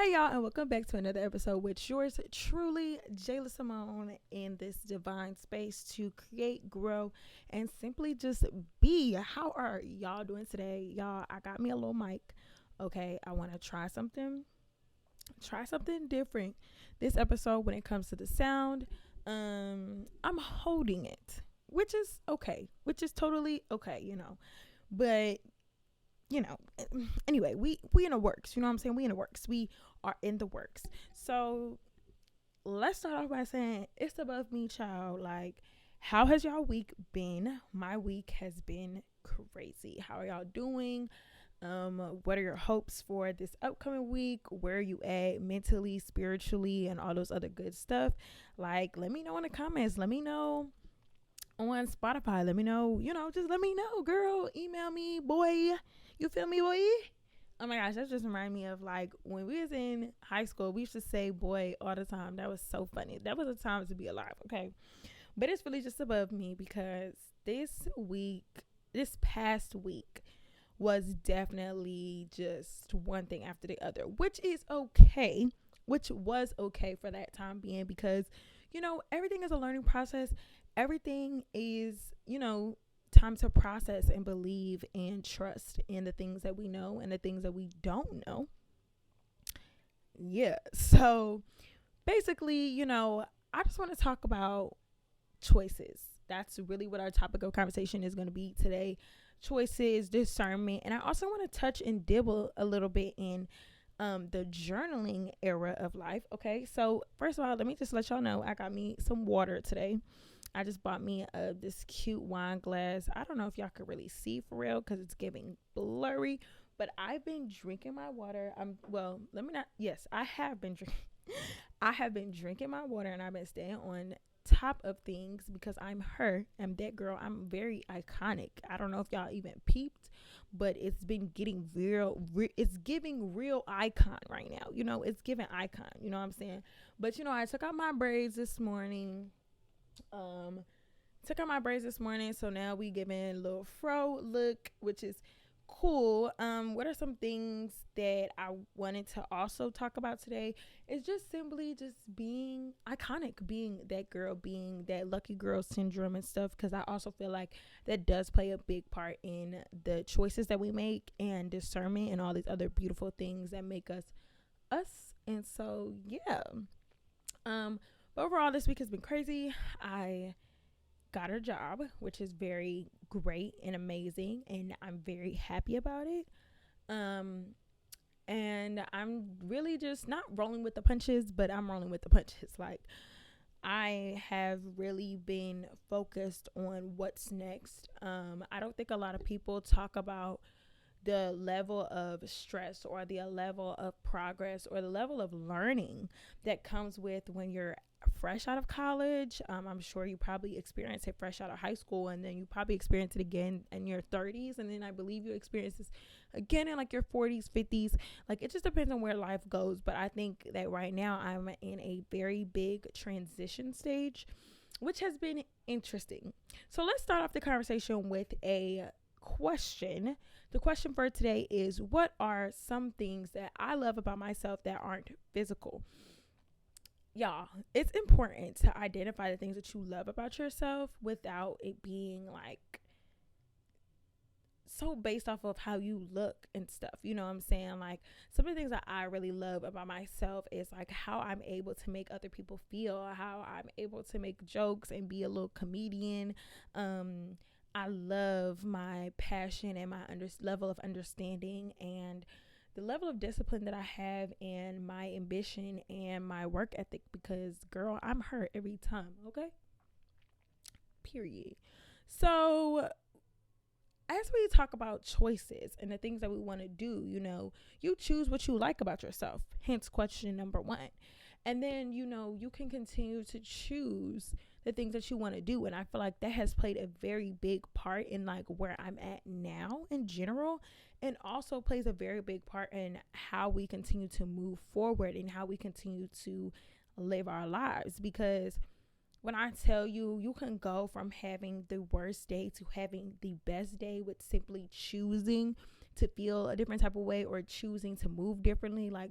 Hey y'all, and welcome back to another episode with yours truly, Jala Symone, in this divine space to create, grow, and simply just be. How are y'all doing today? Y'all, I got me a little mic. Okay, I want to try something different. This episode, when it comes to the sound, I'm holding it, which is okay, which is totally okay. But anyway, we in the works. You know what I'm saying? We in the works. We are in the works. So let's start off by saying it's above me, child. Like, how has y'all week been? My week has been crazy. How are y'all doing? What are your hopes for this upcoming week? Where are you at mentally, spiritually, and all those other good stuff? Like, let me know in the comments. Let me know on Spotify. Let me know, just let me know, girl. Email me, boy. You feel me, boy? Oh my gosh, that just reminded me of like when we was in high school, we used to say boy all the time. That was so funny. That was a time to be alive, okay? But it's really just above me because this past week was definitely just one thing after the other, which was okay for that time being because, everything is a learning process. Everything is, time to process and believe and trust in the things that we know and the things that we don't know. Yeah. So basically, I just want to talk about choices. That's really what our topic of conversation is going to be today. Choices, discernment. And I also want to touch and dibble a little bit in the journaling era of life. Okay. So first of all, let me just let y'all know I got me some water today. I just bought me this cute wine glass. I don't know if y'all could really see for real because it's giving blurry, but I've been drinking my water. I have been drinking. I have been drinking my water and I've been staying on top of things because I'm that girl. I'm very iconic. I don't know if y'all even peeped, but it's been getting it's giving real icon right now. It's giving icon, you know what I'm saying? But I took out my braids this morning. So now we giving a little fro look, which is cool. What are some things that I wanted to also talk about today? It's just simply just being iconic, being that girl, being that lucky girl syndrome and stuff, because I also feel like that does play a big part in the choices that we make and discernment and all these other beautiful things that make us us. And so yeah. But overall, this week has been crazy. I got a job, which is very great and amazing, and I'm very happy about it. And I'm really just not rolling with the punches, but I'm rolling with the punches. Like, I have really been focused on what's next. I don't think a lot of people talk about the level of stress or the level of progress or the level of learning that comes with when you're fresh out of college. I'm sure you probably experienced it fresh out of high school, and then you probably experience it again in your 30s, and then I believe you experience this again in like your 40s, 50s. Like, it just depends on where life goes. But I think that right now I'm in a very big transition stage, which has been interesting. So let's start off the conversation with a question. The question for today is, what are some things that I love about myself that aren't physical? Y'all, it's important to identify the things that you love about yourself without it being like so based off of how you look and stuff. You know what I'm saying? Like, some of the things that I really love about myself is like how I'm able to make other people feel, how I'm able to make jokes and be a little comedian. I love my passion and my level of understanding and the level of discipline that I have and my ambition and my work ethic, because girl, I'm hurt every time. Okay. Period. So as we talk about choices and the things that we want to do, you choose what you like about yourself. Hence question number 1. And then, you can continue to choose the things that you want to do. And I feel like that has played a very big part in like where I'm at now in general, and also plays a very big part in how we continue to move forward and how we continue to live our lives. Because when I tell you, you can go from having the worst day to having the best day with simply choosing to feel a different type of way or choosing to move differently. Like,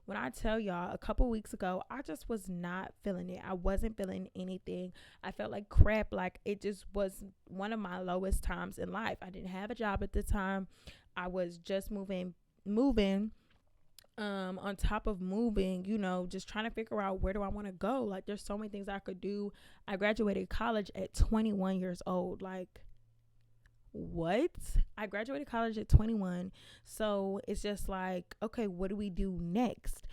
when I tell y'all, a couple weeks ago, I just was not feeling it. I wasn't feeling anything. I felt like crap. Like, it just was one of my lowest times in life. I didn't have a job at the time. I was just moving on top of moving, just trying to figure out, where do I want to go? Like, there's so many things I could do. I graduated college at 21 years old. Like, what? I graduated college at 21. So it's just like, okay, what do we do next?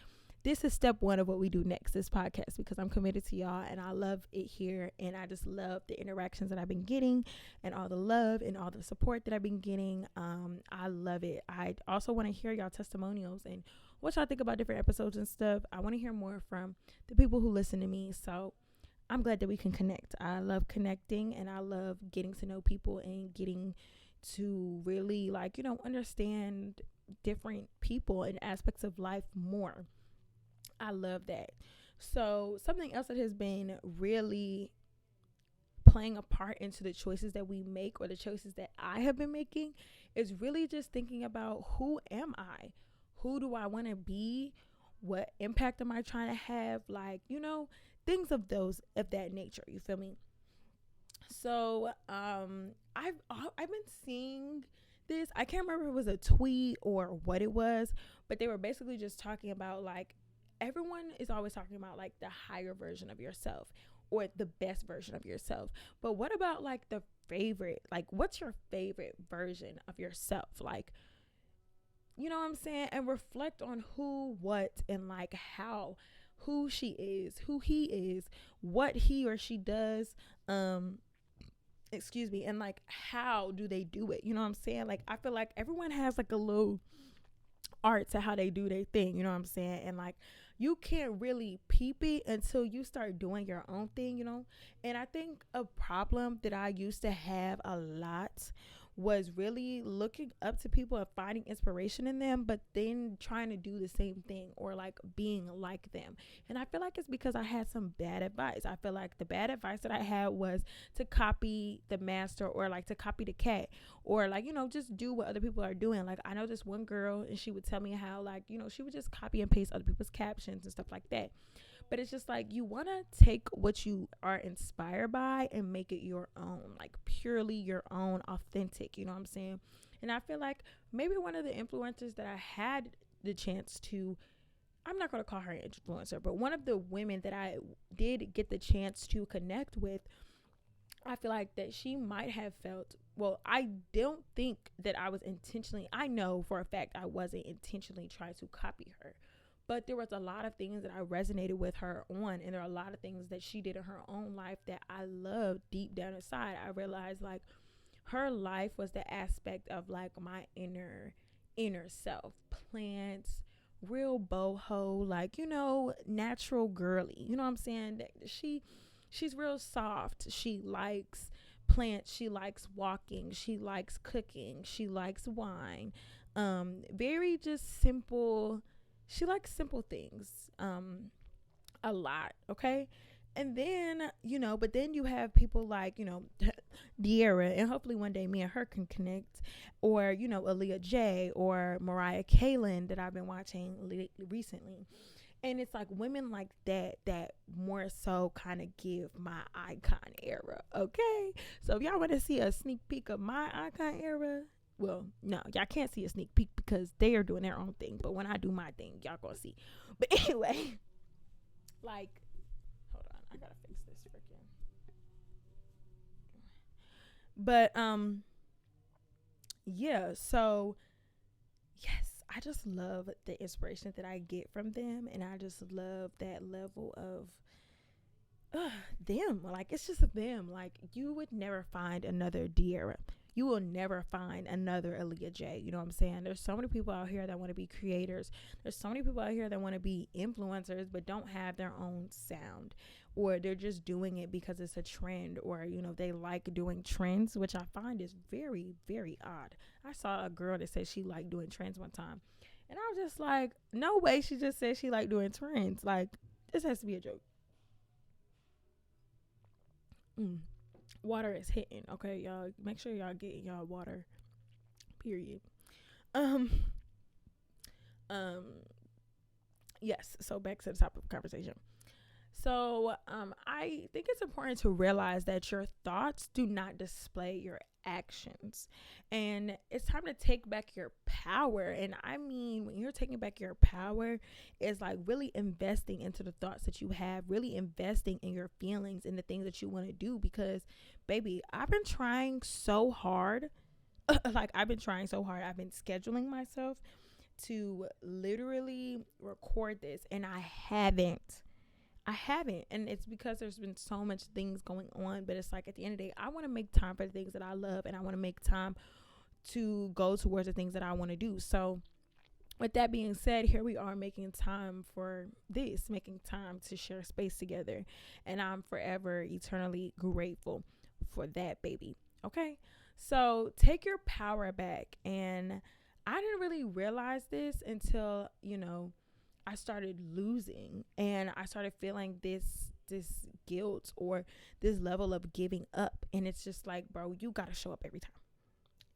This is step one of what we do next, this podcast, because I'm committed to y'all and I love it here. And I just love the interactions that I've been getting and all the love and all the support that I've been getting. I love it. I also want to hear y'all testimonials and what y'all think about different episodes and stuff. I want to hear more from the people who listen to me. So I'm glad that we can connect. I love connecting and I love getting to know people and getting to really, like, understand different people and aspects of life more. I love that. So something else that has been really playing a part into the choices that we make, or the choices that I have been making, is really just thinking about, who am I? Who do I want to be? What impact am I trying to have? Like, things of that nature. You feel me? So I've been seeing this. I can't remember if it was a tweet or what it was, but they were basically just talking about, like, everyone is always talking about, like, the higher version of yourself or the best version of yourself. But what about, like, the favorite? Like, what's your favorite version of yourself? Like, you know what I'm saying? And reflect on who, what, and, like, how, who she is, who he is, what he or she does, and, like, how do they do it? You know what I'm saying? Like, I feel like everyone has, like, a little art to how they do their thing, you know what I'm saying? And, like, you can't really peep it until you start doing your own thing, And I think a problem that I used to have a lot was really looking up to people and finding inspiration in them, but then trying to do the same thing, or, like, being like them. And I feel like it's because I had some bad advice. I feel like the bad advice that I had was to copy the master, or, like, to copy the cat, or, like, just do what other people are doing. Like, I know this one girl, and she would tell me how, like, she would just copy and paste other people's captions and stuff like that. But it's just like, you want to take what you are inspired by and make it your own, like, purely your own, authentic, you know what I'm saying? And I feel like maybe one of the influencers that I had the chance to, I'm not going to call her an influencer, but one of the women that I did get the chance to connect with, I feel like that she might have felt, well, I don't think that I was intentionally, I know for a fact I wasn't intentionally trying to copy her. But there was a lot of things that I resonated with her on, and there are a lot of things that she did in her own life that I loved deep down inside. I realized, like, her life was the aspect of, like, my inner self. Plants, real boho, like, natural girly. You know what I'm saying? She's real soft. She likes plants. She likes walking. She likes cooking. She likes wine. Very just simple. She likes simple things a lot, okay? And then, but then you have people like, De'Ara, and hopefully one day me and her can connect, or, Aaliyah J, or Mariah Kaylin that I've been watching recently. And it's like women like that more so kind of give my icon era, okay? So if y'all want to see a sneak peek of my icon era, well, no, y'all can't see a sneak peek because they are doing their own thing. But when I do my thing, y'all gonna see. But anyway, like, hold on, I gotta fix this freaking. But yeah. So yes, I just love the inspiration that I get from them, and I just love that level of them. Like, it's just them. Like, you would never find another De'Ara. You will never find another Aaliyah J. You know what I'm saying? There's so many people out here that want to be creators. There's so many people out here that want to be influencers but don't have their own sound, or they're just doing it because it's a trend, or they like doing trends, which I find is very, very odd. I saw a girl that said she liked doing trends one time, and I was just like, no way, she just said she liked doing trends. Like, this has to be a joke. Water is hitting, okay, y'all. Make sure y'all get y'all water, period. um um Yes. So back to the topic of conversation. So I think it's important to realize that your thoughts do not display your actions. And it's time to take back your power. And I mean, when you're taking back your power, it's like really investing into the thoughts that you have, really investing in your feelings and the things that you want to do. Because, baby, I've been trying so hard. Like, I've been trying so hard. I've been scheduling myself to literally record this, and I haven't. And it's because there's been so much things going on. But it's like at the end of the day, I want to make time for the things that I love, and I want to make time to go towards the things that I want to do. So, with that being said, here we are making time for this, making time to share space together. And I'm forever, eternally grateful for that, baby. Okay. So, take your power back. And I didn't really realize this until, I started losing and I started feeling this guilt or this level of giving up. And it's just like, bro, you got to show up every time.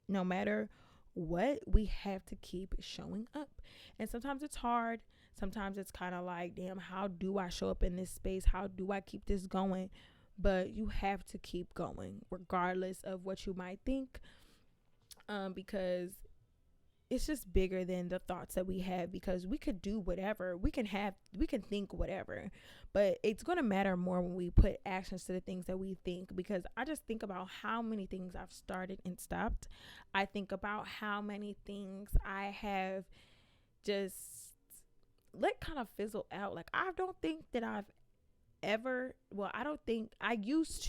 No matter what, we have to keep showing up. And sometimes it's hard. Sometimes it's kind of like, damn, how do I show up in this space? How do I keep this going? But you have to keep going regardless of what you might think, because it's just bigger than the thoughts that we have, because we could do whatever, we can think whatever, but it's going to matter more when we put actions to the things that we think. Because I just think about how many things I've started and stopped. I think about how many things I have just let kind of fizzle out. Like, I don't think that I don't think I used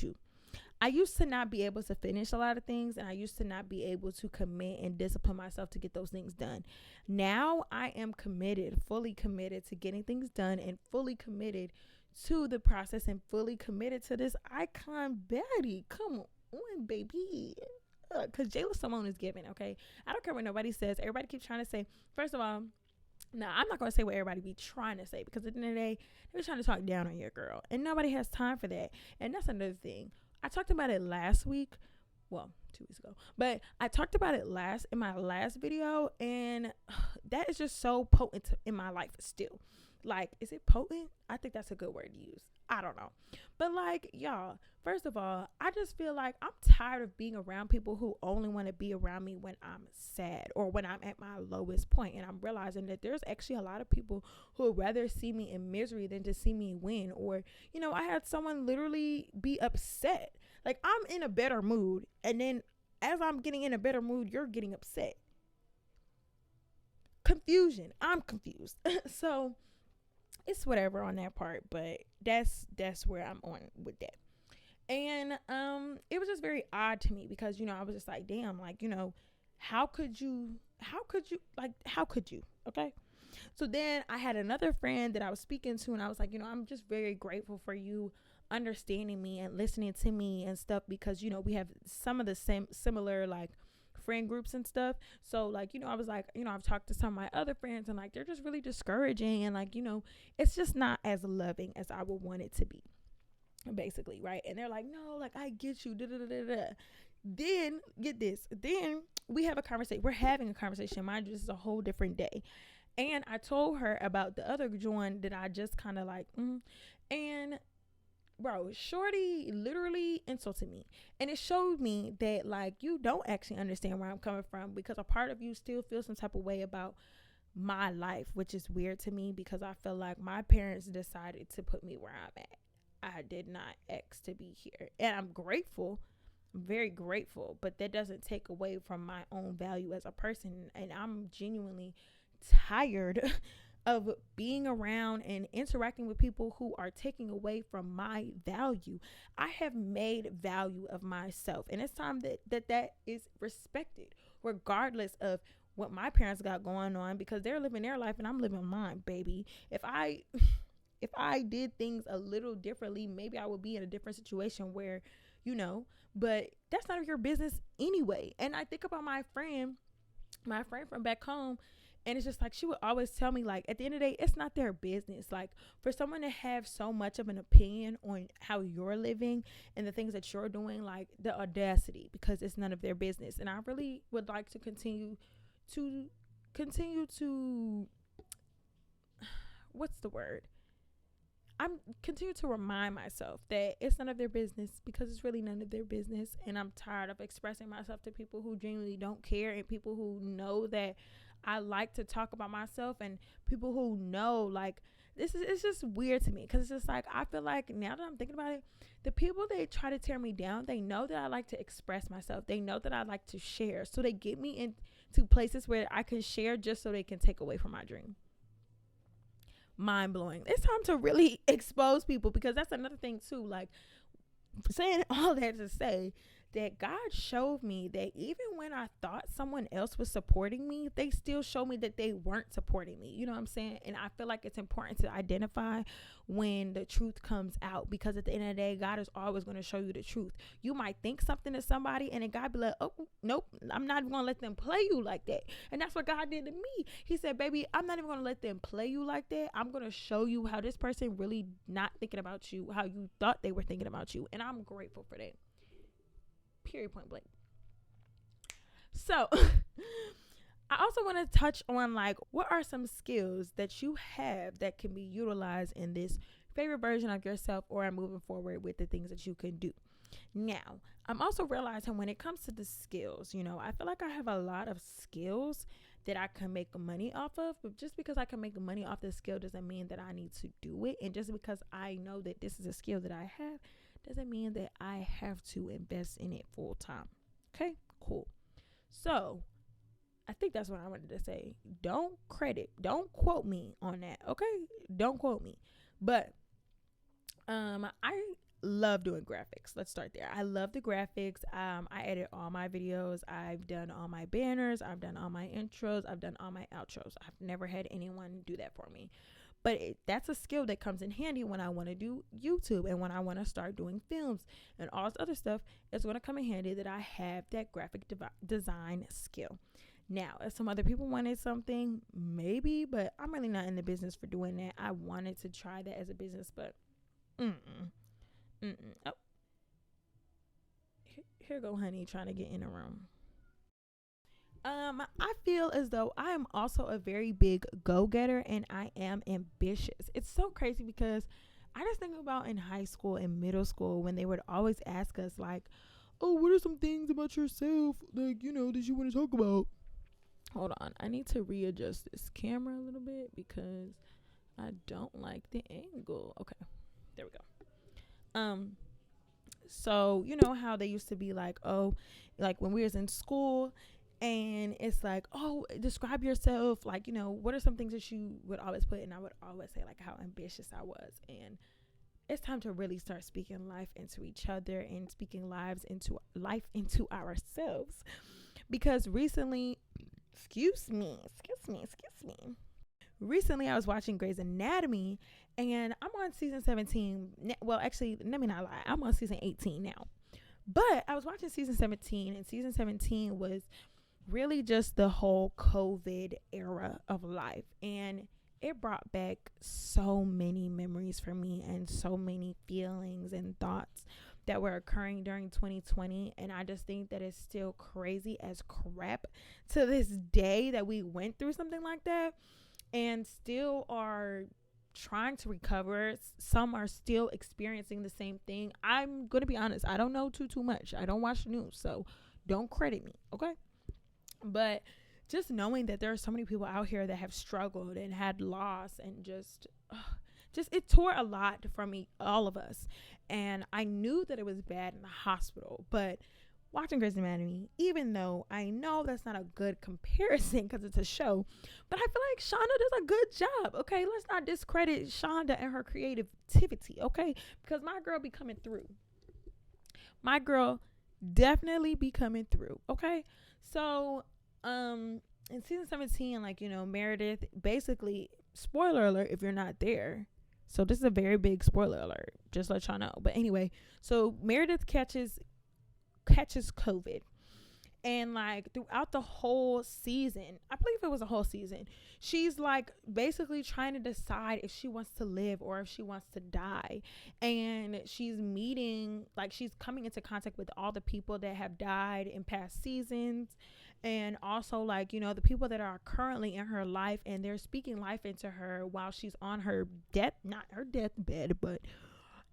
to not be able to finish a lot of things, and I used to not be able to commit and discipline myself to get those things done. Now I am committed, fully committed to getting things done, and fully committed to the process, and fully committed to this icon baddie. Come on, baby. Because Jala Symone is giving, okay? I don't care what nobody says. Everybody keeps trying to say, first of all, now, I'm not going to say what everybody be trying to say, because at the end of the day, they're trying to talk down on your girl, and nobody has time for that. And that's another thing. I talked about it last week. Well, 2 weeks ago. But I talked about it in my last video, and that is just so potent in my life still. Like, is it potent? I think that's a good word to use. I don't know. But like, y'all, first of all, I just feel like I'm tired of being around people who only want to be around me when I'm sad or when I'm at my lowest point. And I'm realizing that there's actually a lot of people who would rather see me in misery than to see me win. Or, I had someone literally be upset. Like, I'm in a better mood, and then as I'm getting in a better mood, you're getting upset. Confusion. I'm confused. So it's whatever on that part, but that's where I'm on with that. And it was just very odd to me, because I was just like, damn, like, how could you okay? So then I had another friend that I was speaking to, and I was like, I'm just very grateful for you understanding me and listening to me and stuff, because we have some of the similar like friend groups and stuff. So like, I was like, I've talked to some of my other friends, and like, they're just really discouraging, and like, it's just not as loving as I would want it to be, basically, right? And they're like, no, like, I get you, da da da da. Then get this, then we're having a conversation, mind you, this is a whole different day, and I told her about the other joint that I just kind of like, and bro, shorty literally insulted me. And it showed me that, like, you don't actually understand where I'm coming from, because a part of you still feels some type of way about my life, which is weird to me, because I feel like my parents decided to put me where I'm at. I did not ask to be here. And I'm grateful. I'm very grateful. But that doesn't take away from my own value as a person. And I'm genuinely tired of being around and interacting with people who are taking away from my value. I have made value of myself, and it's time that is respected, regardless of what my parents got going on, because they're living their life and I'm living mine, baby. If I did things a little differently, maybe I would be in a different situation where, but that's none of your business anyway. And I think about my friend from back home, and it's just like, she would always tell me, like, at the end of the day, it's not their business. Like, for someone to have so much of an opinion on how you're living and the things that you're doing, like, the audacity, because it's none of their business. And I really would like to continue to what's the word? I'm continue to remind myself that it's none of their business, because it's really none of their business. And I'm tired of expressing myself to people who genuinely don't care, and people who know that I like to talk about myself, and people who know, like, it's just weird to me, because it's just like, I feel like now that I'm thinking about it, the people that try to tear me down, they know that I like to express myself. They know that I like to share. So they get me into places where I can share just so they can take away from my dream. Mind blowing. It's time to really expose people, because that's another thing too. Like, saying all that to say that God showed me that even when I thought someone else was supporting me, they still showed me that they weren't supporting me. You know what I'm saying? And I feel like it's important to identify when the truth comes out, because at the end of the day, God is always going to show you the truth. You might think something to somebody, and then God be like, oh, nope, I'm not even going to let them play you like that. And that's what God did to me. He said, baby, I'm not even going to let them play you like that. I'm going to show you how this person really not thinking about you, how you thought they were thinking about you. And I'm grateful for that. Period, point blank. So I also want to touch on, like, what are some skills that you have that can be utilized in this favorite version of yourself, or moving forward with the things that you can do. Now, I'm also realizing when it comes to the skills, I feel like I have a lot of skills that I can make money off of, but just because I can make money off the skill doesn't mean that I need to do it. And just because I know that this is a skill that I have doesn't mean that I have to invest in it full time. Okay, cool. So I think that's what I wanted to say. Don't quote me on that. Okay, don't quote me. But I love doing graphics. Let's start there. I love the graphics. I edit all my videos. I've done all my banners. I've done all my intros. I've done all my outros. I've never had anyone do that for me. But that's a skill that comes in handy when I want to do YouTube, and when I want to start doing films and all this other stuff. It's going to come in handy that I have that graphic design skill. Now, if some other people wanted something, maybe, but I'm really not in the business for doing that. I wanted to try that as a business, but Oh, here go honey trying to get in a room. I feel as though I am also a very big go-getter, and I am ambitious. It's so crazy because I just think about in high school and middle school when they would always ask us, like, oh, what are some things about yourself, like, that you want to talk about? Hold on, I need to readjust this camera a little bit because I don't like the angle. Okay, there we go. So how they used to be like, oh, like when we was in school, and it's like, oh, describe yourself, like, what are some things that you would always put? And I would always say, like, how ambitious I was. And it's time to really start speaking life into each other and speaking life into ourselves, because recently recently I was watching Grey's Anatomy, and I'm on season 17. Well, actually, let me not lie, I'm on season 18 now, but I was watching season 17, and season 17 was really just the whole COVID era of life, and it brought back so many memories for me and so many feelings and thoughts that were occurring during 2020. And I just think that it's still crazy as crap to this day that we went through something like that and still are trying to recover. Some are still experiencing the same thing. I'm gonna be honest, I don't know too much. I don't watch the news, so don't credit me, okay? But just knowing that there are so many people out here that have struggled and had loss, and just it tore a lot from all of us. And I knew that it was bad in the hospital, but watching Grey's Anatomy, even though I know that's not a good comparison because it's a show, but I feel like Shonda does a good job. Okay, let's not discredit Shonda and her creativity, okay? Because my girl be coming through. My girl definitely be coming through, okay? So in season 17, like, Meredith, basically, spoiler alert if you're not there, so this is a very big spoiler alert, just let y'all know. But anyway, so Meredith catches COVID, and like throughout the whole season, I believe it was a whole season, she's like basically trying to decide if she wants to live or if she wants to die. And she's coming into contact with all the people that have died in past seasons, And also, like, the people that are currently in her life and they're speaking life into her while she's on her not her deathbed, but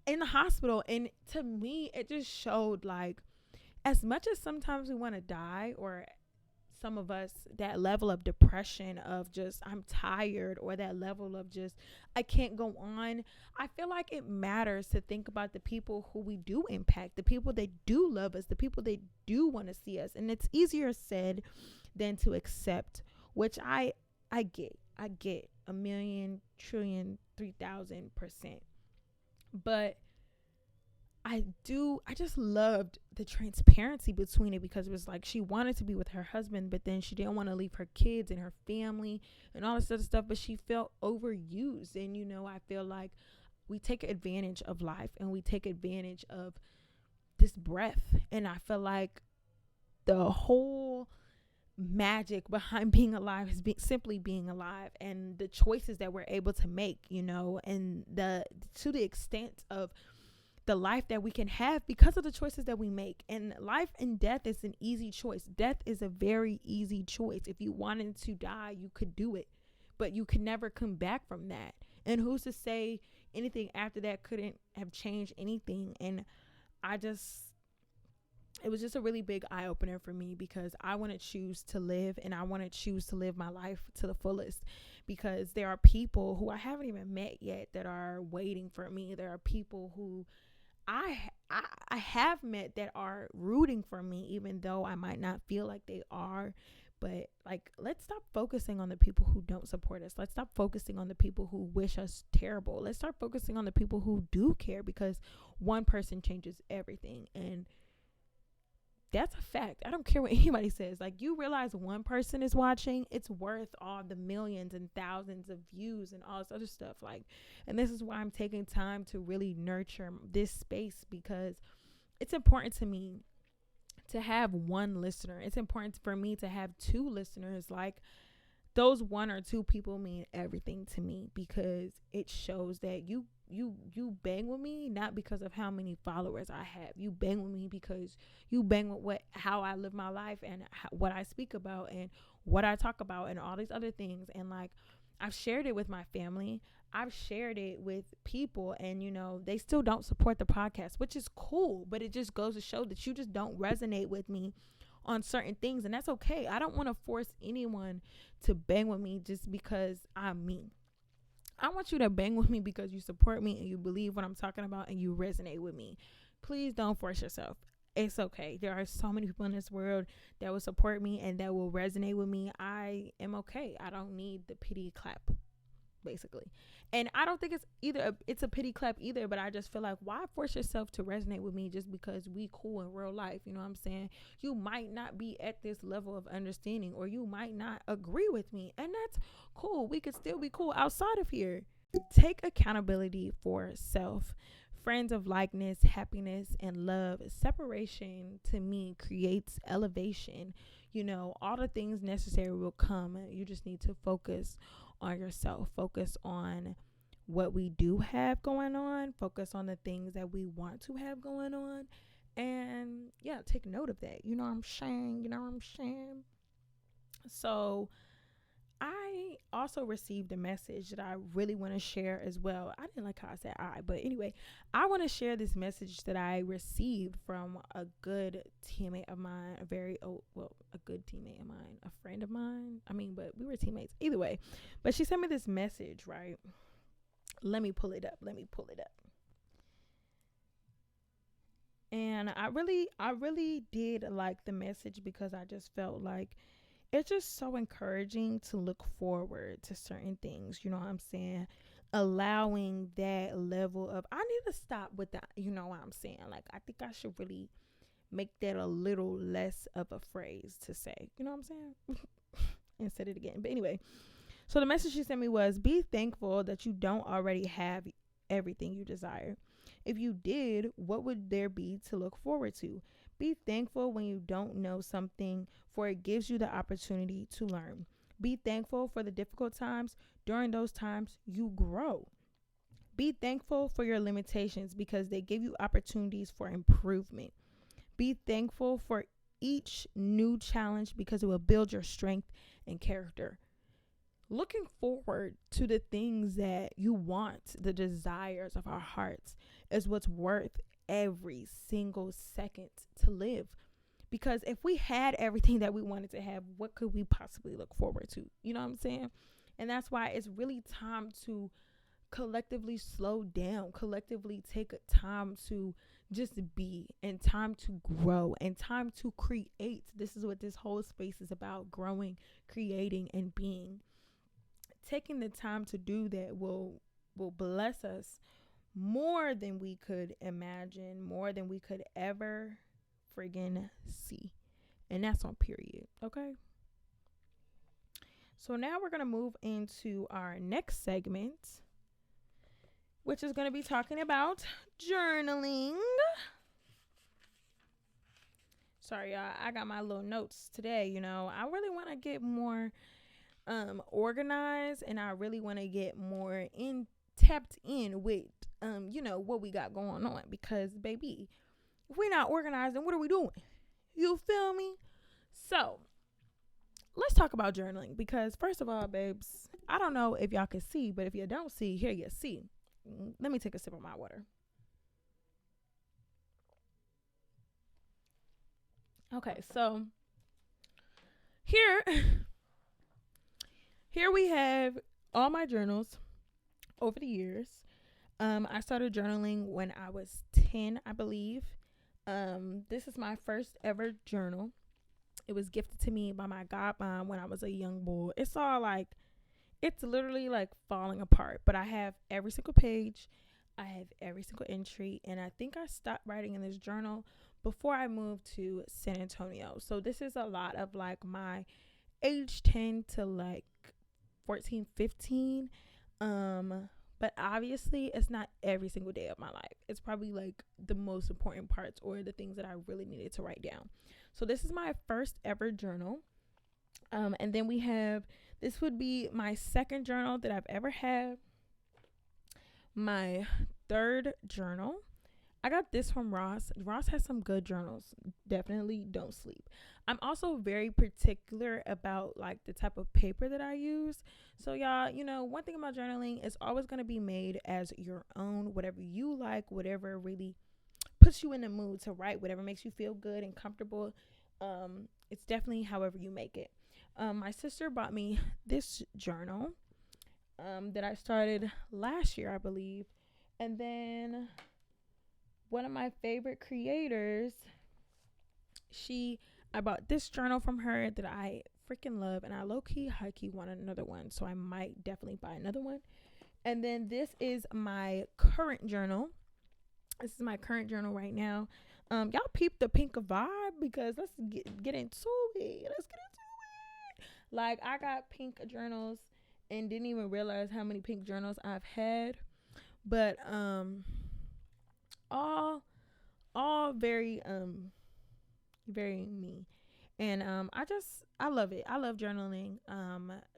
in the hospital. And to me, it just showed, like, as much as sometimes we want to die, or some of us, that level of depression of just I'm tired, or that level of just I can't go on, I feel like it matters to think about the people who we do impact, the people that do love us, the people that do want to see us. And it's easier said than to accept, which I get a million trillion 3,000%. But I just loved the transparency between it, because it was like she wanted to be with her husband, but then she didn't want to leave her kids and her family and all this other stuff, but she felt overused. And, I feel like we take advantage of life and we take advantage of this breath. And I feel like the whole magic behind being alive is simply being alive, and the choices that we're able to make, and to the extent of the life that we can have because of the choices that we make. And life and death is an easy choice. Death is a very easy choice. If you wanted to die, you could do it, but you can never come back from that. And who's to say anything after that couldn't have changed anything? And it was just a really big eye opener for me, because I want to choose to live, and I want to choose to live my life to the fullest, because there are people who I haven't even met yet that are waiting for me. There are people who I have met that are rooting for me, even though I might not feel like they are. But, like, let's stop focusing on the people who don't support us. Let's stop focusing on the people who wish us terrible. Let's start focusing on the people who do care, because one person changes everything. And that's a fact. I don't care what anybody says. Like, you realize one person is watching, it's worth all the millions and thousands of views and all this other stuff. Like, and this is why I'm taking time to really nurture this space, because it's important to me to have one listener. It's important for me to have two listeners. Like, those one or two people mean everything to me, because it shows that you bang with me not because of how many followers I have. You bang with me because you bang with how I live my life, and what I speak about, and what I talk about, and all these other things. And, like, I've shared it with my family, I've shared it with people, and they still don't support the podcast, which is cool, but it just goes to show that you just don't resonate with me on certain things. And that's okay. I don't want to force anyone to bang with me just because I'm me. I want you to bang with me because you support me and you believe what I'm talking about and you resonate with me. Please don't force yourself. It's okay. There are so many people in this world that will support me and that will resonate with me. I am okay. I don't need the pity clap, basically. And I don't think it's a pity clap either, but I just feel like, why force yourself to resonate with me just because we cool in real life? You know what I'm saying? You might not be at this level of understanding, or you might not agree with me, and that's cool. We could still be cool outside of here. Take accountability for self. Friends of likeness, happiness, and love. Separation, to me, creates elevation. All the things necessary will come. You just need to focus on yourself. Focus on what we do have going on. Focus on the things that we want to have going on. And, yeah, take note of that. You know what I'm saying? So, I also received a message that I really want to share as well. I didn't like how I said but anyway, I want to share this message that I received from a good teammate of mine, a good teammate of mine, a friend of mine. But we were teammates either way. But she sent me this message, right? Let me pull it up. And I really did like the message, because I just felt like it's just so encouraging to look forward to certain things. You know what I'm saying? Allowing that level of, I need to stop with that. You know what I'm saying? Like, I think I should really make that a little less of a phrase to say. You know what I'm saying? And said it again. But anyway, so the message she sent me was, be thankful that you don't already have everything you desire. If you did, what would there be to look forward to? Be thankful when you don't know something, for it gives you the opportunity to learn. Be thankful for the difficult times. During those times, you grow. Be thankful for your limitations, because they give you opportunities for improvement. Be thankful for each new challenge because it will build your strength and character. Looking forward to the things that you want, the desires of our hearts, is what's worth every single second to live. Because if we had everything that we wanted to have, what could we possibly look forward to? You know what I'm saying? And that's why it's really time to collectively slow down, collectively take time to just be, and time to grow, and time to create. This is what this whole space is about: growing, creating, and being. Taking the time to do that will bless us more than we could imagine, more than we could ever friggin' see. And that's on period. Okay. So now we're going to move into our next segment, which is going to be talking about journaling. Sorry, y'all. I got my little notes today. You know, I really want to get more organized, and I really want to get more tapped in with what we got going on, because baby, if we're not organized, then what are we doing? You feel me? So let's talk about journaling, because first of all, babes, I don't know if y'all can see, but if you don't see, here you see. Let me take a sip of my water. Okay, so here we have all my journals over the years. I started journaling when I was 10, I believe. This is my first ever journal. It was gifted to me by my godmom when I was a young boy. It's literally like falling apart, but I have every single page. I have every single entry, and I think I stopped writing in this journal before I moved to San Antonio. So this is a lot of like my age 10 to like 14, 15. But obviously it's not every single day of my life. It's probably like the most important parts, or the things that I really needed to write down. So this is my first ever journal. And then this would be my second journal that I've ever had. My third journal, I got this from Ross. Ross has some good journals. Definitely don't sleep. I'm also very particular about like the type of paper that I use. So y'all, one thing about journaling is always going to be made as your own, whatever you like, whatever really puts you in the mood to write, whatever makes you feel good and comfortable. It's definitely however you make it. My sister bought me this journal that I started last year, I believe. And then one of my favorite creators, I bought this journal from her that I freaking love, and I low-key, high-key want another one, so I might definitely buy another one. And then this is my current journal. This is my current journal right now. Y'all peep the pink vibe, because let's get into it. Like, I got pink journals and didn't even realize how many pink journals I've had. But all very very me. And I love it. I love journaling.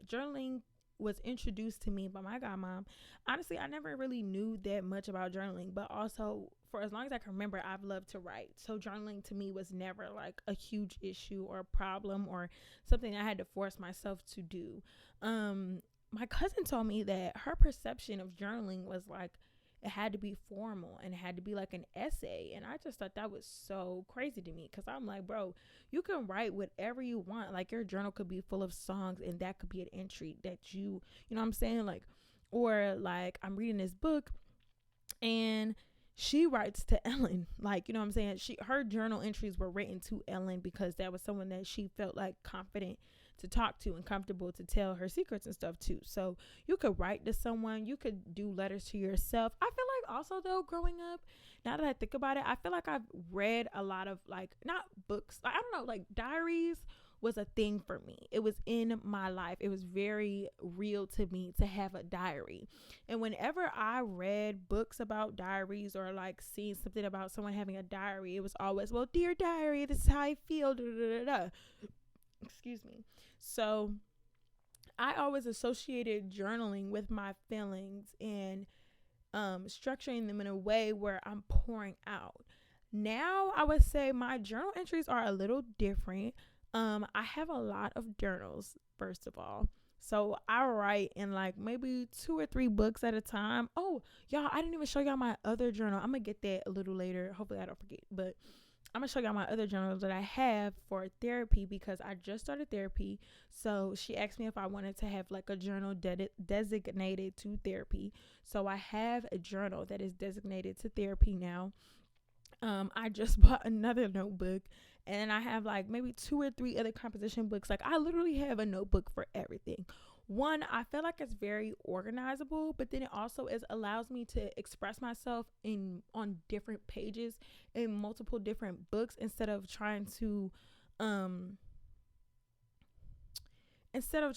Journaling was introduced to me by my godmom. Honestly, I never really knew that much about journaling, but also for as long as I can remember, I've loved to write. So journaling to me was never like a huge issue or problem or something I had to force myself to do. My cousin told me that her perception of journaling was like, it had to be formal and it had to be like an essay. And I just thought that was so crazy to me, because I'm like, bro, you can write whatever you want. Like, your journal could be full of songs, and that could be an entry that you know what I'm saying? Like, or like, I'm reading this book and she writes to Ellen. Like, you know what I'm saying? Her journal entries were written to Ellen because that was someone that she felt like confident to talk to and comfortable to tell her secrets and stuff too. So you could write to someone, you could do letters to yourself. I feel like also though, growing up, now that I think about it, I feel like I've read a lot of like, not books, like, I don't know, like diaries was a thing for me. It was in my life. It was very real to me to have a diary. And whenever I read books about diaries or like seen something about someone having a diary, it was always, well, dear diary, this is how I feel. Da, da, da, da. Excuse me. So I always associated journaling with my feelings and structuring them in a way where I'm pouring out. Now I would say my journal entries are a little different. I have a lot of journals, first of all. So I write in like maybe 2 or 3 books at a time. Oh, y'all, I didn't even show y'all my other journal. I'm gonna get that a little later. Hopefully I don't forget. But I'm gonna show y'all my other journals that I have for therapy because I just started therapy. So she asked me if I wanted to have like a journal designated to therapy. So I have a journal that is designated to therapy now. I just bought another notebook, and I have like maybe 2 or 3 other composition books. Like I literally have a notebook for everything. One, I feel like it's very organizable, but then it also allows me to express myself in on different pages in multiple different books um instead of trying to instead of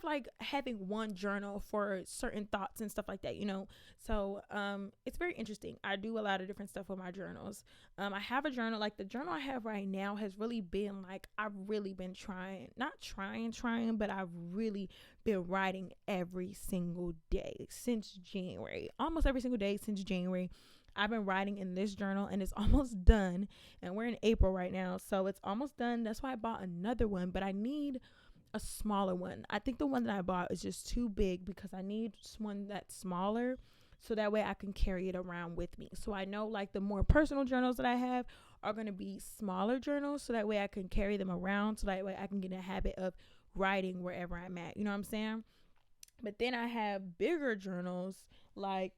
like having one journal for certain thoughts and stuff like that. So it's very interesting. I do a lot of different stuff with my journals. I have a journal, like the journal I have right now has really been like, I've really been trying, but I've really been writing every single day since January, almost every single day since January. I've been writing in this journal, and it's almost done, and we're in April right now, so it's almost done. That's why I bought another one, but I need a smaller one. I think the one that I bought is just too big because I need one that's smaller so that way I can carry it around with me. So I know like the more personal journals that I have are going to be smaller journals, so that way I can carry them around, so that way I can get in a habit of writing wherever I'm at. You know what I'm saying? But then I have bigger journals, like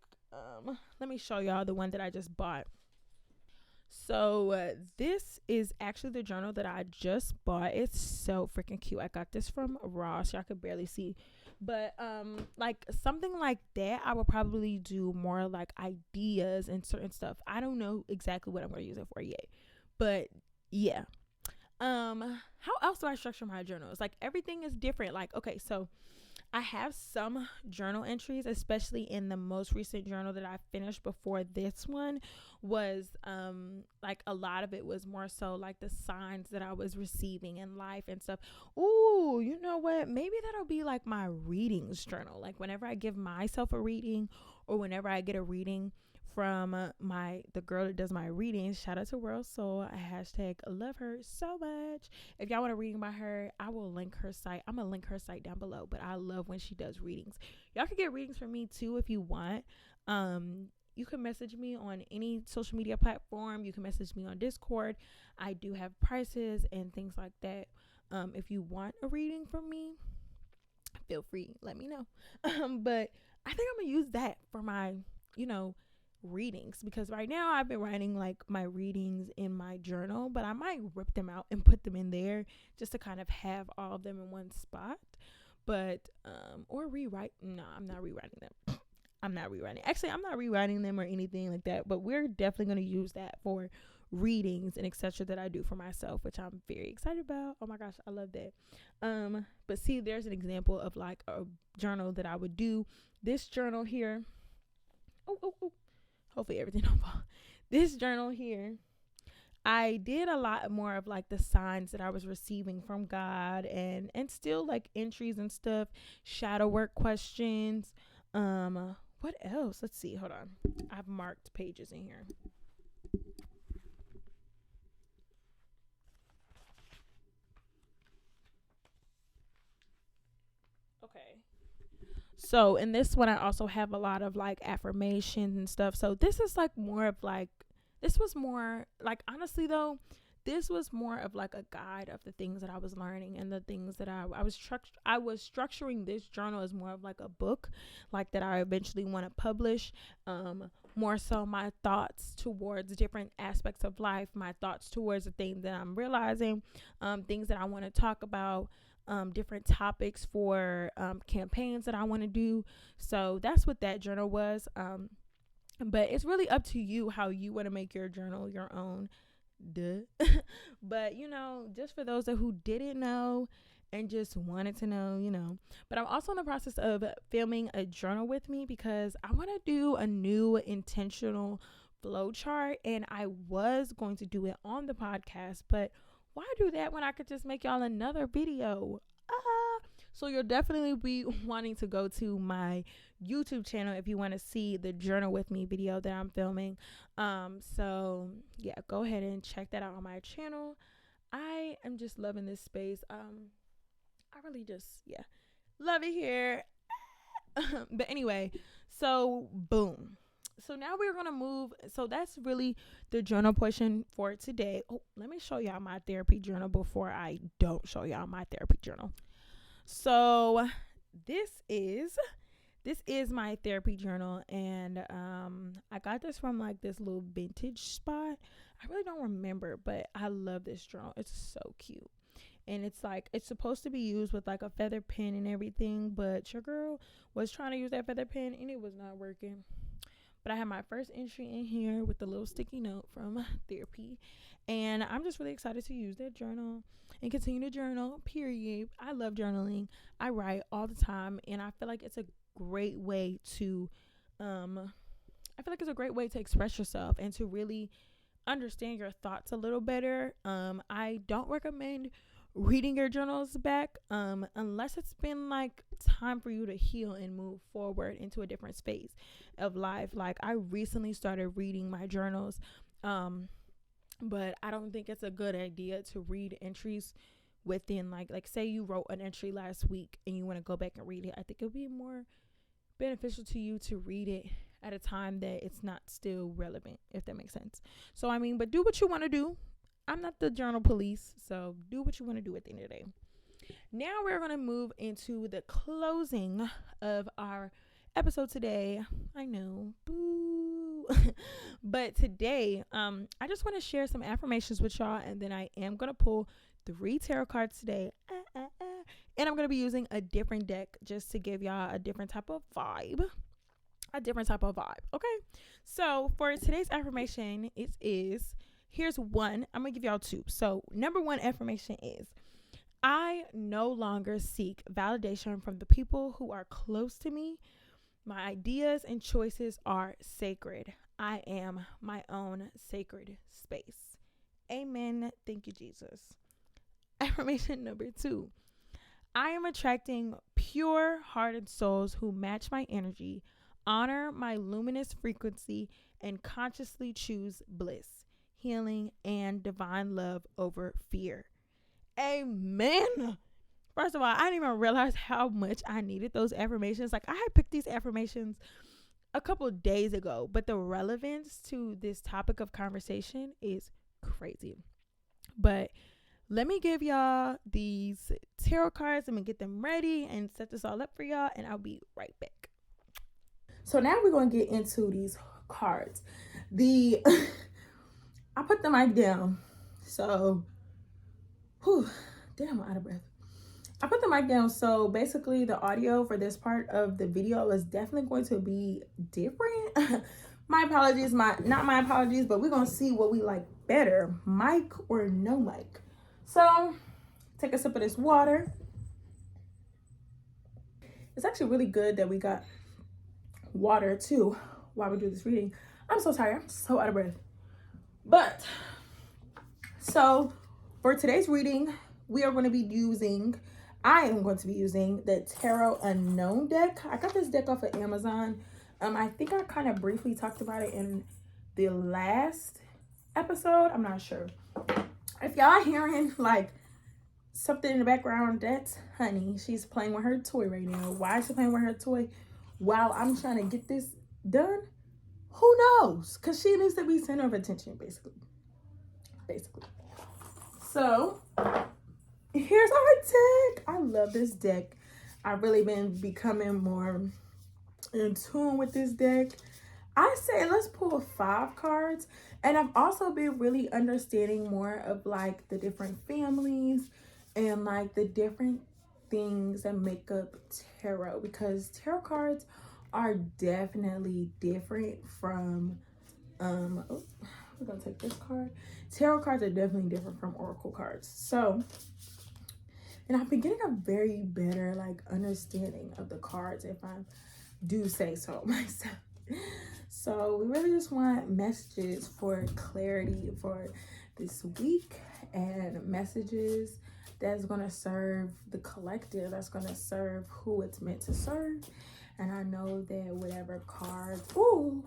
let me show y'all the one that I just bought. So this is actually the journal that I just bought. It's so freaking cute. I got this from Ross. Y'all could barely see, but like something like that, I would probably do more like ideas and certain stuff. I don't know exactly what I'm gonna use it for yet, but yeah. How else do I structure my journals? Like everything is different. Like okay, so I have some journal entries, especially in the most recent journal that I finished before this one was like a lot of it was more so like the signs that I was receiving in life and stuff. Ooh, you know what? Maybe that'll be like my readings journal. Like whenever I give myself a reading or whenever I get a reading from the girl that does my readings, shout out to World Soul, hashtag love her so much. If y'all want a reading by her, I will link her site. I'm gonna link her site down below, but I love when she does readings. Y'all can get readings from me too if you want. You can message me on any social media platform. You can message me on Discord. I do have prices and things like that. If you want a reading from me, feel free, let me know. But I think I'm gonna use that for my readings, because right now I've been writing like my readings in my journal, but I might rip them out and put them in there just to kind of have all of them in one spot. But or rewrite. No, I'm not rewriting them. I'm not rewriting them or anything like that, but we're definitely going to use that for readings and etc. that I do for myself, which I'm very excited about. Oh my gosh, I love that. But see, there's an example of like a journal that I would do. This journal here. Oh. Hopefully everything don't fall. This journal here, I did a lot more of like the signs that I was receiving from God and still like entries and stuff, shadow work questions. What else? Let's see. Hold on. I've marked pages in here. Okay. So in this one, I also have a lot of like affirmations and stuff. So this is like more of like, this was more like, honestly though, this was more of like a guide of the things that I was learning and the things that I was structuring this journal as more of like a book, like that I eventually want to publish. More so my thoughts towards different aspects of life, my thoughts towards the things that I'm realizing, things that I want to talk about, different topics for campaigns that I want to do. So that's what that journal was. But it's really up to you how you want to make your journal your own. Duh. But just for those who didn't know and just wanted to know. But I'm also in the process of filming a journal with me because I want to do a new intentional flow chart, and I was going to do it on the podcast, but why do that when I could just make y'all another video? So you'll definitely be wanting to go to my YouTube channel if you want to see the journal with me video that I'm filming. So yeah, go ahead and check that out on my channel. I am just loving this space. I really just, yeah, love it here. But anyway, so boom. So now we're gonna move. So that's really the journal portion for today. Oh, let me show y'all my therapy journal before I don't show y'all my therapy journal. So this is my therapy journal, and I got this from like this little vintage spot. I really don't remember, but I love this journal. It's so cute. And it's like, it's supposed to be used with like a feather pen and everything, but your girl was trying to use that feather pen and it was not working. But I had my first entry in here with the little sticky note from therapy, and I'm just really excited to use that journal and continue to journal, period. I love journaling. I write all the time, and I feel like it's a great way to express yourself and to really understand your thoughts a little better. I don't recommend reading your journals back unless it's been like time for you to heal and move forward into a different space of life. Like, I recently started reading my journals, but I don't think it's a good idea to read entries within like say you wrote an entry last week and you want to go back and read it. I think it would be more beneficial to you to read it at a time that it's not still relevant, if that makes sense. So I mean, but do what you want to do. I'm not the journal police, so do what you want to do at the end of the day. Now we're going to move into the closing of our episode today. I know, boo. But today, I just want to share some affirmations with y'all, and then I am going to pull 3 tarot cards today. And I'm going to be using a different deck just to give y'all a different type of vibe. Okay? So for today's affirmation, it is... Here's one. I'm going to give y'all 2. So number 1 affirmation is, I no longer seek validation from the people who are close to me. My ideas and choices are sacred. I am my own sacred space. Amen. Thank you, Jesus. Affirmation number 2. I am attracting pure-hearted souls who match my energy, honor my luminous frequency, and consciously choose bliss, healing, and divine love over fear. Amen. First of all, I didn't even realize how much I needed those affirmations. Like, I had picked these affirmations a couple of days ago, but the relevance to this topic of conversation is crazy. But let me give y'all these tarot cards. I'm gonna get them ready and set this all up for y'all, and I'll be right back. So now we're gonna get into these cards. I put the mic down, so, damn, I'm out of breath. I put the mic down, so basically the audio for this part of the video is definitely going to be different. My apologies, not my apologies, but we're gonna see what we like better, mic or no mic. So take a sip of this water. It's actually really good that we got water too while we do this reading. I'm so tired, I'm so out of breath. But so for today's reading, I am going to be using the Tarot Unknown deck. I got this deck off of Amazon. I think I kind of briefly talked about it in the last episode. I'm not sure. If y'all hearing like something in the background, that's honey. She's playing with her toy right now. Why is she playing with her toy while I'm trying to get this done? Who knows? Because she needs to be center of attention, basically. So here's our deck. I love this deck. I've really been becoming more in tune with this deck. I say let's pull 5 cards. And I've also been really understanding more of like the different families and like the different things that make up tarot, because tarot cards are definitely different from we're gonna take this card. Tarot cards are definitely different from oracle cards. So, and I've been getting a very better like understanding of the cards, if I do say so myself. So we really just want messages for clarity for this week and messages that's going to serve the collective, that's going to serve who it's meant to serve. And I know that whatever cards, ooh,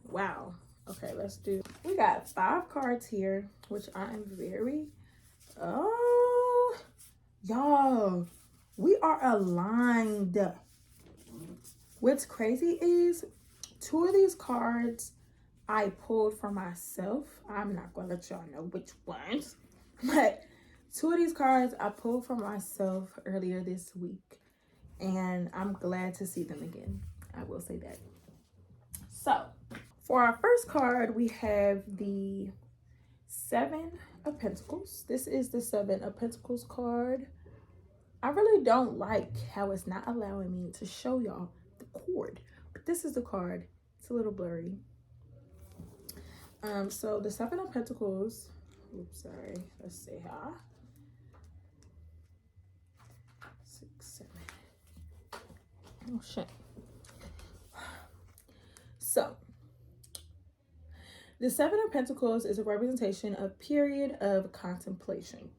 wow. Okay, let's do, we got 5 cards here, which I am very, oh, y'all, we are aligned. What's crazy is 2 of these cards I pulled for myself. I'm not going to let y'all know which ones, but 2 of these cards I pulled for myself earlier this week, and I'm glad to see them again. I will say that. So, for our first card, we have the 7 of Pentacles. This is the 7 of Pentacles card. I really don't like how it's not allowing me to show y'all the cord, but this is the card. It's a little blurry. So the 7 of Pentacles, oops, sorry, let's see how. 6, 7. Oh shit. So the 7 of Pentacles is a representation of period of contemplation.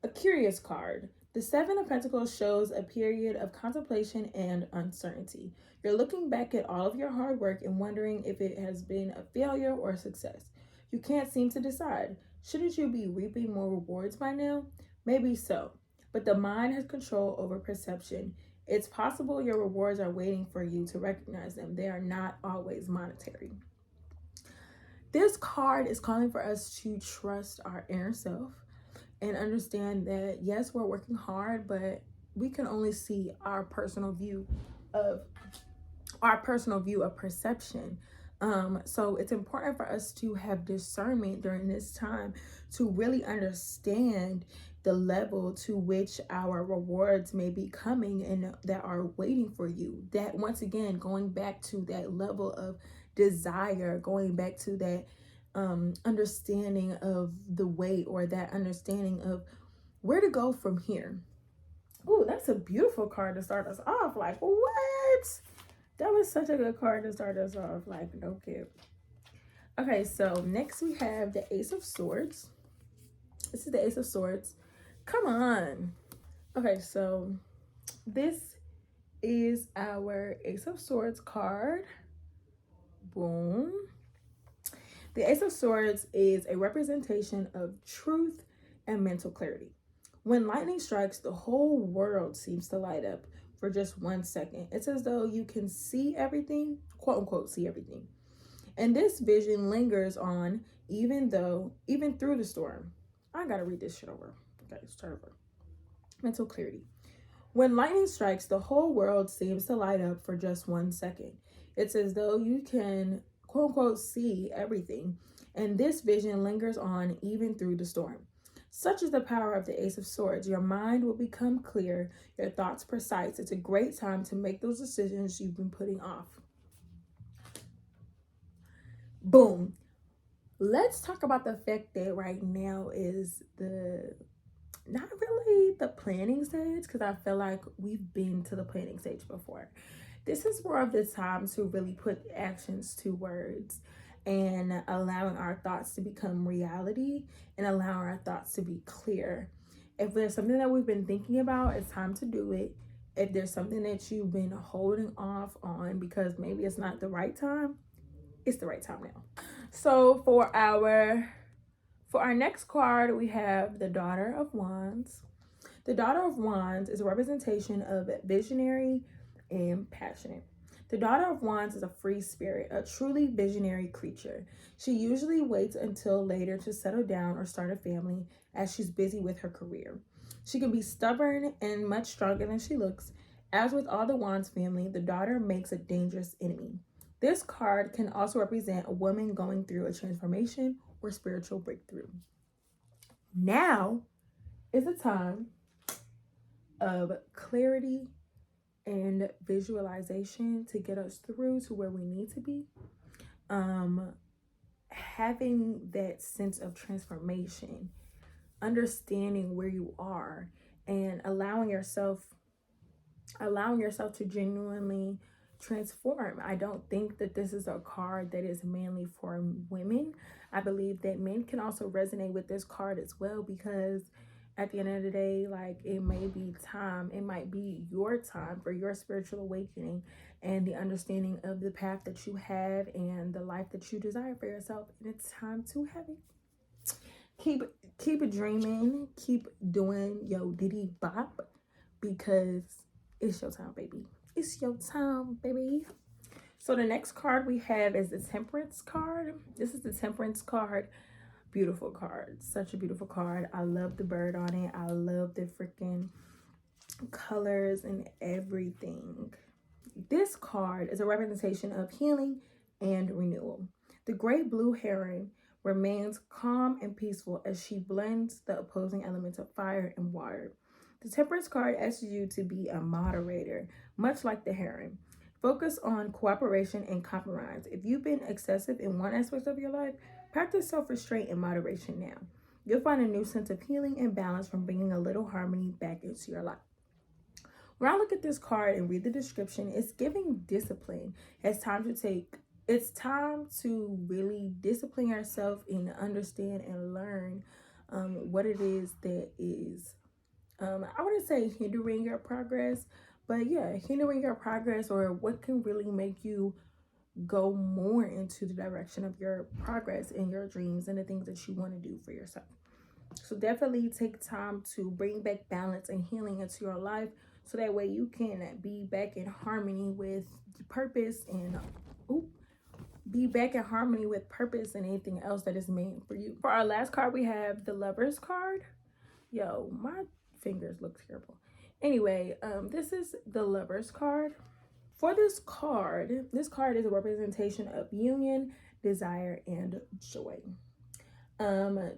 A curious card. The 7 of Pentacles shows a period of contemplation and uncertainty. You're looking back at all of your hard work and wondering if it has been a failure or a success. You can't seem to decide. Shouldn't you be reaping more rewards by now? Maybe so, but the mind has control over perception. It's possible your rewards are waiting for you to recognize them. They are not always monetary. This card is calling for us to trust our inner self and understand that, yes, we're working hard, but we can only see our personal view of perception. So it's important for us to have discernment during this time to really understand the level to which our rewards may be coming and that are waiting for you. That, once again, going back to that level of desire, going back to that understanding of the way, or that understanding of where to go from here. Oh, that's a beautiful card to start us off. Like, what? That was such a good card to start us off. Like, no kid. Okay, so next we have the Ace of Swords. This is the Ace of Swords. Come on. Okay, so this is our Ace of Swords card. Boom. The Ace of Swords is a representation of truth and mental clarity. When lightning strikes, the whole world seems to light up for just 1 second. It's as though you can see everything, quote unquote, see everything. And this vision lingers on even through the storm. I gotta read this shit over. Okay, start over. Mental clarity. When lightning strikes, the whole world seems to light up for just 1 second. It's as though you can, quote unquote, see everything. And this vision lingers on even through the storm. Such is the power of the Ace of Swords. Your mind will become clear, your thoughts precise. It's a great time to make those decisions you've been putting off. Boom. Let's talk about the fact that right now is not really the planning stage, because I feel like we've been to the planning stage before. This is more of the time to really put actions to words and allowing our thoughts to become reality and allowing our thoughts to be clear. If there's something that we've been thinking about, it's time to do it. If there's something that you've been holding off on because maybe it's not the right time, it's the right time now. So for our next card, we have the Daughter of Wands. The Daughter of Wands is a representation of visionary and passionate. The Daughter of Wands is a free spirit, a truly visionary creature. She usually waits until later to settle down or start a family as she's busy with her career. She can be stubborn and much stronger than she looks. As with all the Wands family, the daughter makes a dangerous enemy. This card can also represent a woman going through a transformation or spiritual breakthrough. Now is a time of clarity and visualization to get us through to where we need to be. Having that sense of transformation, understanding where you are, and allowing yourself to genuinely transform. I don't think that this is a card that is mainly for women. I believe that men can also resonate with this card as well, because at the end of the day, like, it may be time, it might be your time for your spiritual awakening and the understanding of the path that you have and the life that you desire for yourself. And it's time to have it. Keep dreaming, keep doing yo diddy bop, because it's your time, baby. It's your time, baby. So the next card we have is the Temperance card. This is the Temperance card. Beautiful card. Such a beautiful card. I love the bird on it. I love the freaking colors and everything. This card is a representation of healing and renewal. The great blue heron remains calm and peaceful as she blends the opposing elements of fire and water. The Temperance card asks you to be a moderator, much like the heron. Focus on cooperation and compromise. If you've been excessive in one aspect of your life, practice self-restraint and moderation now. You'll find a new sense of healing and balance from bringing a little harmony back into your life. When I look at this card and read the description, it's giving discipline. It's time to really discipline yourself and understand and learn what it is that is, I wouldn't say hindering your progress, but yeah, hindering your progress, or what can really make you go more into the direction of your progress and your dreams and the things that you want to do for yourself. So definitely take time to bring back balance and healing into your life, so that way you can be back in harmony with purpose and anything else that is meant for you. For our last card, we have the Lovers card. Yo, my fingers look terrible. Anyway, this is the Lovers card. For this card is a representation of union, desire, and joy.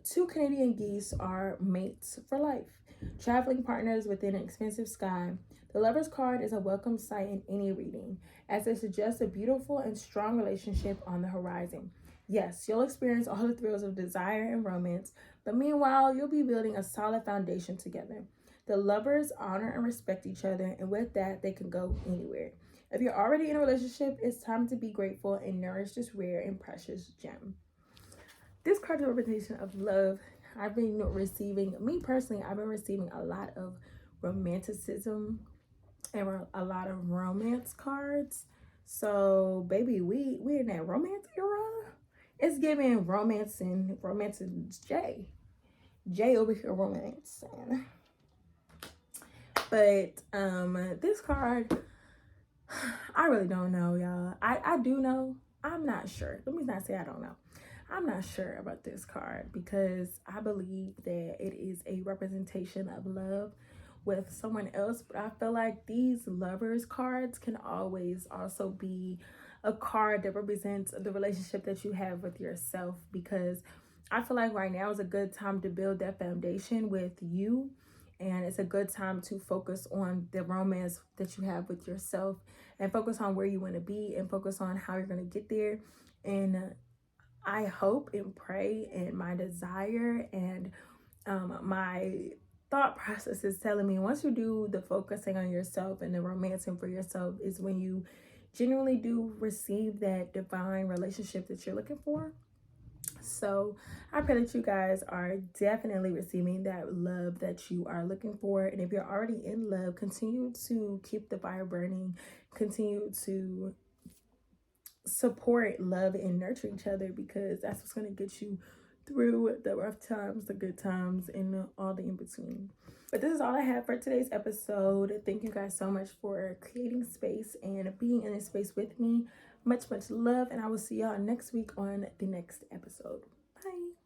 Two Canadian geese are mates for life, traveling partners within an expansive sky. The Lover's card is a welcome sight in any reading, as it suggests a beautiful and strong relationship on the horizon. Yes, you'll experience all the thrills of desire and romance, but meanwhile, you'll be building a solid foundation together. The lovers honor and respect each other, and with that, they can go anywhere. If you're already in a relationship, it's time to be grateful and nourish this rare and precious gem. This card is a representation of love. I've been receiving a lot of romanticism and a lot of romance cards. So baby, we in that romance era. It's giving romance and Jay over here romancing. But this card, I really don't know, y'all. I do know. I'm not sure. Let me not say I don't know. I'm not sure about this card, because I believe that it is a representation of love with someone else, but I feel like these lovers cards can always also be a card that represents the relationship that you have with yourself, because I feel like right now is a good time to build that foundation with you, and it's a good time to focus on the romance that you have with yourself and focus on where you want to be and focus on how you're going to get there. And I hope and pray, and my desire and my thought process is telling me, once you do the focusing on yourself and the romancing for yourself, is when you genuinely do receive that divine relationship that you're looking for. So I pray that you guys are definitely receiving that love that you are looking for. And if you're already in love, continue to keep the fire burning, continue to support, love, and nurture each other, because that's what's going to get you through the rough times, the good times, and all the in between. But this is all I have for today's episode. Thank you guys so much for creating space and being in this space with me. Much love, and I will see y'all next week on the next episode. Bye.